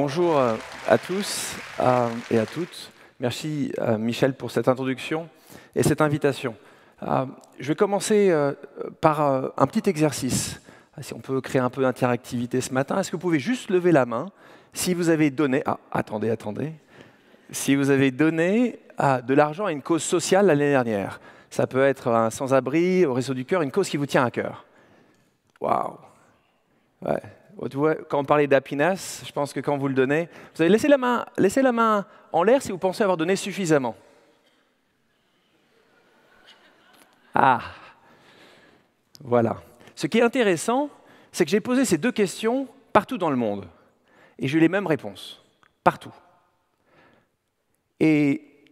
Bonjour à tous et à toutes. Merci Michel pour cette introduction et cette invitation. Je vais commencer par un petit exercice. Si on peut créer un peu d'interactivité ce matin, est-ce que vous pouvez juste lever la main si vous avez donné... Ah, attendez. Si vous avez donné de l'argent à une cause sociale l'année dernière. Ça peut être un sans-abri, au Réseau du Cœur, une cause qui vous tient à cœur. Waouh! Ouais. Tu vois, quand on parlait d'happiness, je pense que quand vous le donnez, vous avez laissé la main en l'air si vous pensez avoir donné suffisamment. Ah, voilà. Ce qui est intéressant, c'est que j'ai posé ces deux questions partout dans le monde. Et j'ai eu les mêmes réponses, partout. Et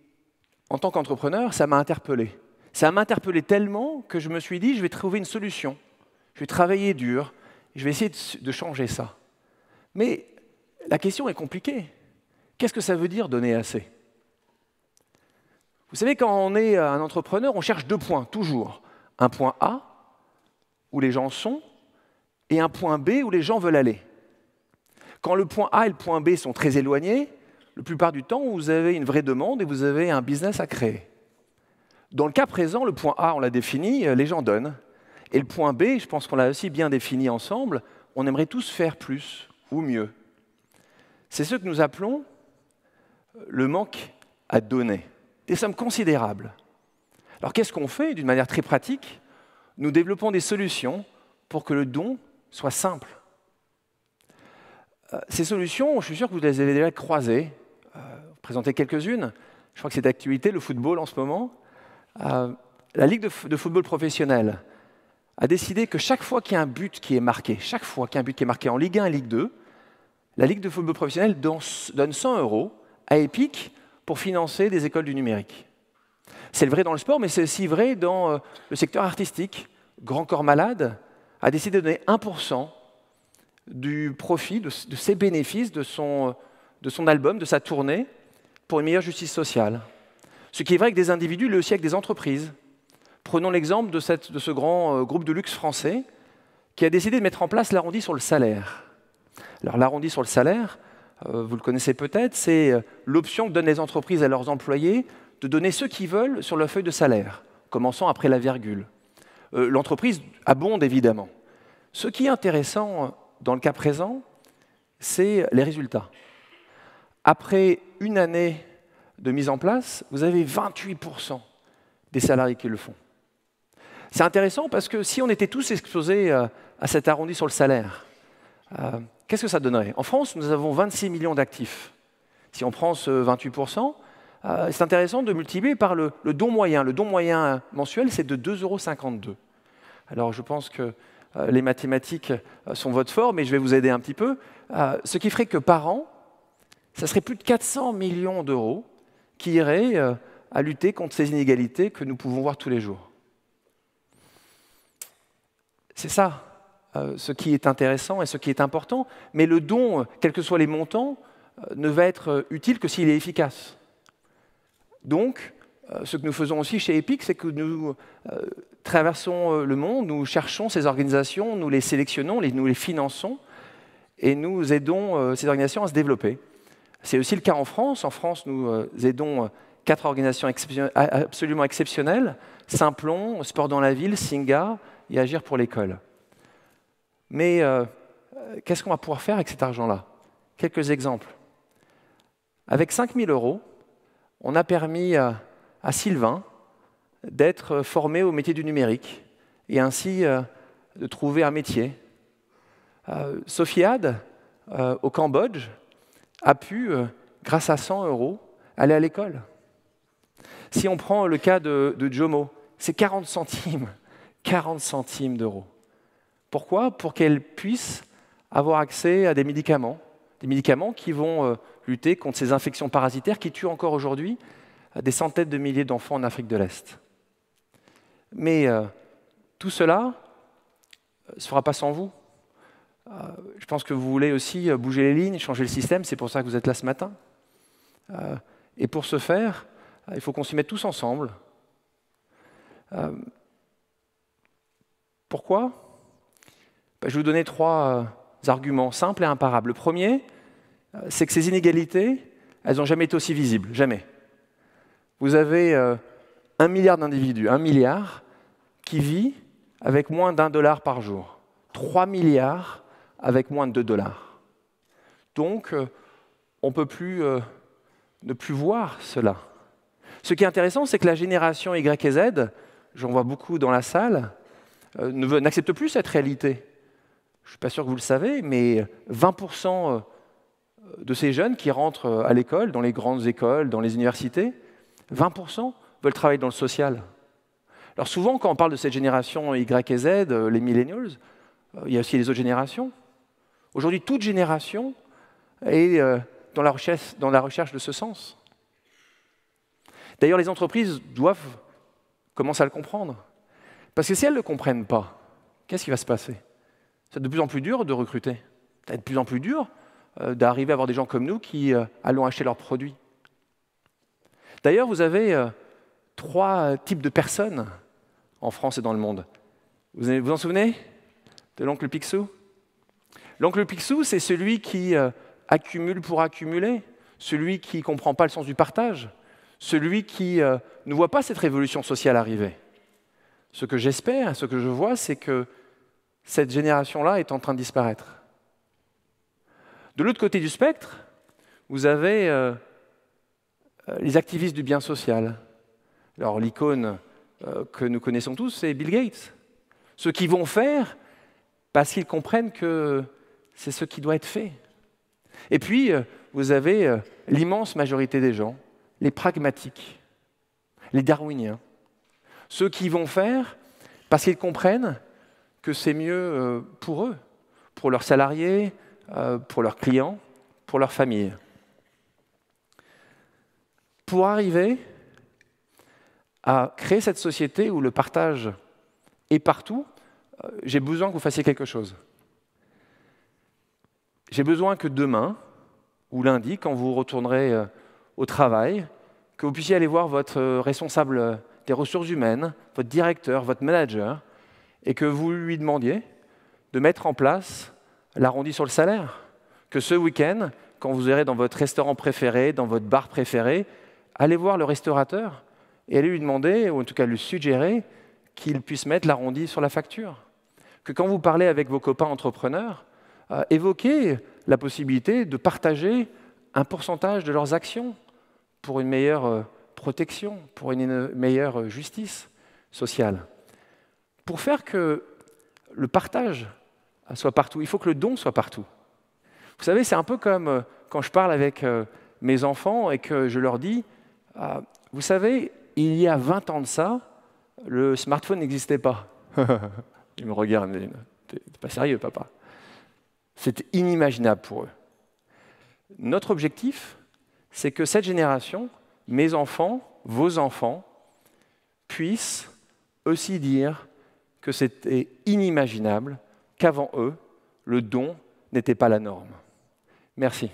en tant qu'entrepreneur, ça m'a interpellé. Ça m'a interpellé tellement que je me suis dit, je vais trouver une solution. Je vais travailler dur. Je vais essayer de changer ça. Mais la question est compliquée. Qu'est-ce que ça veut dire donner assez? Vous savez, quand on est un entrepreneur, on cherche deux points, toujours. Un point A, où les gens sont, et un point B, où les gens veulent aller. Quand le point A et le point B sont très éloignés, la plupart du temps, vous avez une vraie demande et vous avez un business à créer. Dans le cas présent, le point A, on l'a défini, les gens donnent. Et le point B, je pense qu'on l'a aussi bien défini ensemble, on aimerait tous faire plus ou mieux. C'est ce que nous appelons le manque à donner. Des sommes considérables. Alors qu'est-ce qu'on fait d'une manière très pratique? Nous développons des solutions pour que le don soit simple. Ces solutions, je suis sûr que vous les avez déjà croisées. Présenter quelques-unes. Je crois que c'est d'actualité, le football en ce moment. La Ligue de football professionnel a décidé que chaque fois qu'il y a un but qui est marqué, en Ligue 1 et Ligue 2, la Ligue de football professionnel donne 100 € à Epic pour financer des écoles du numérique. C'est vrai dans le sport, mais c'est aussi vrai dans le secteur artistique. Grand Corps Malade a décidé de donner 1% du profit, de ses bénéfices, de son album, de sa tournée, pour une meilleure justice sociale. Ce qui est vrai avec des individus, mais aussi avec des entreprises. Prenons l'exemple de ce grand groupe de luxe français qui a décidé de mettre en place l'arrondi sur le salaire. Alors l'arrondi sur le salaire, vous le connaissez peut-être, c'est l'option que donnent les entreprises à leurs employés de donner ce qu'ils veulent sur leur feuille de salaire, commençant après la virgule. L'entreprise abonde évidemment. Ce qui est intéressant dans le cas présent, c'est les résultats. Après une année de mise en place, vous avez 28% des salariés qui le font. C'est intéressant parce que si on était tous exposés à cet arrondi sur le salaire, qu'est-ce que ça donnerait? En France, nous avons 26 millions d'actifs. Si on prend ce 28%, c'est intéressant de multiplier par le don moyen. Le don moyen mensuel, c'est de 2,52 €. Alors je pense que les mathématiques sont votre fort, mais je vais vous aider un petit peu. Ce qui ferait que par an, ça serait plus de 400 millions d'euros qui iraient à lutter contre ces inégalités que nous pouvons voir tous les jours. C'est ça, ce qui est intéressant et ce qui est important. Mais le don, quels que soient les montants, ne va être utile que s'il est efficace. Donc, ce que nous faisons aussi chez Epic, c'est que nous traversons le monde, nous cherchons ces organisations, nous les sélectionnons, nous les finançons, et nous aidons ces organisations à se développer. C'est aussi le cas en France. En France, nous aidons 4 organisations absolument exceptionnelles, Simplon, Sport dans la ville, Singa et Agir pour l'école. Mais qu'est-ce qu'on va pouvoir faire avec cet argent-là? Quelques exemples. Avec 5 000 €, on a permis à Sylvain d'être formé au métier du numérique et ainsi de trouver un métier. Sofiade, au Cambodge, a pu, grâce à 100 €, aller à l'école. Si on prend le cas de Jomo, c'est 40 centimes d'euros. Pourquoi? Pour qu'elle puisse avoir accès à des médicaments qui vont lutter contre ces infections parasitaires qui tuent encore aujourd'hui des centaines de milliers d'enfants en Afrique de l'Est. Mais tout cela ne se fera pas sans vous. Je pense que vous voulez aussi bouger les lignes, changer le système, c'est pour ça que vous êtes là ce matin. Et pour ce faire, il faut qu'on s'y mette tous ensemble. Pourquoi? Je vais vous donner 3 arguments simples et imparables. Le premier, c'est que ces inégalités, elles n'ont jamais été aussi visibles, jamais. Vous avez 1 milliard d'individus, 1 milliard, qui vit avec moins d'1 $ par jour. 3 milliards avec moins de 2 $. Donc, on ne peut plus ne plus voir cela. Ce qui est intéressant, c'est que la génération Y et Z, j'en vois beaucoup dans la salle, n'accepte plus cette réalité. Je ne suis pas sûr que vous le savez, mais 20% de ces jeunes qui rentrent à l'école, dans les grandes écoles, dans les universités, 20% veulent travailler dans le social. Alors souvent, quand on parle de cette génération Y et Z, les millennials, il y a aussi les autres générations. Aujourd'hui, toute génération est dans la recherche de ce sens. D'ailleurs, les entreprises doivent commencer à le comprendre. Parce que si elles ne le comprennent pas, qu'est-ce qui va se passer? C'est de plus en plus dur de recruter. Ça va être de plus en plus dur d'arriver à avoir des gens comme nous qui allons acheter leurs produits. D'ailleurs, vous avez 3 types de personnes en France et dans le monde. Vous vous en souvenez de l'oncle Picsou? L'oncle Picsou, c'est celui qui accumule pour accumuler, celui qui ne comprend pas le sens du partage, celui qui ne voit pas cette révolution sociale arriver. Ce que j'espère, ce que je vois, c'est que cette génération-là est en train de disparaître. De l'autre côté du spectre, vous avez les activistes du bien social. Alors l'icône que nous connaissons tous, c'est Bill Gates. Ceux qui vont faire parce qu'ils comprennent que c'est ce qui doit être fait. Et puis, vous avez l'immense majorité des gens, les pragmatiques, les darwiniens. Ceux qui vont faire parce qu'ils comprennent que c'est mieux pour eux, pour leurs salariés, pour leurs clients, pour leur famille. Pour arriver à créer cette société où le partage est partout, j'ai besoin que vous fassiez quelque chose. J'ai besoin que demain, ou lundi, quand vous retournerez au travail, que vous puissiez aller voir votre responsable des ressources humaines, votre directeur, votre manager, et que vous lui demandiez de mettre en place l'arrondi sur le salaire. Que ce week-end, quand vous irez dans votre restaurant préféré, dans votre bar préféré, allez voir le restaurateur et allez lui demander, ou en tout cas lui suggérer, qu'il puisse mettre l'arrondi sur la facture. Que quand vous parlez avec vos copains entrepreneurs, évoquez la possibilité de partager un pourcentage de leurs actions pour une meilleure protection, pour une meilleure justice sociale. Pour faire que le partage soit partout, il faut que le don soit partout. Vous savez, c'est un peu comme quand je parle avec mes enfants et que je leur dis « Vous savez, il y a 20 ans de ça, le smartphone n'existait pas. » Ils me regardent et me disent « T'es pas sérieux, papa ?» C'était inimaginable pour eux. Notre objectif, c'est que cette génération, mes enfants, vos enfants, puissent aussi dire que c'était inimaginable, qu'avant eux, le don n'était pas la norme. Merci.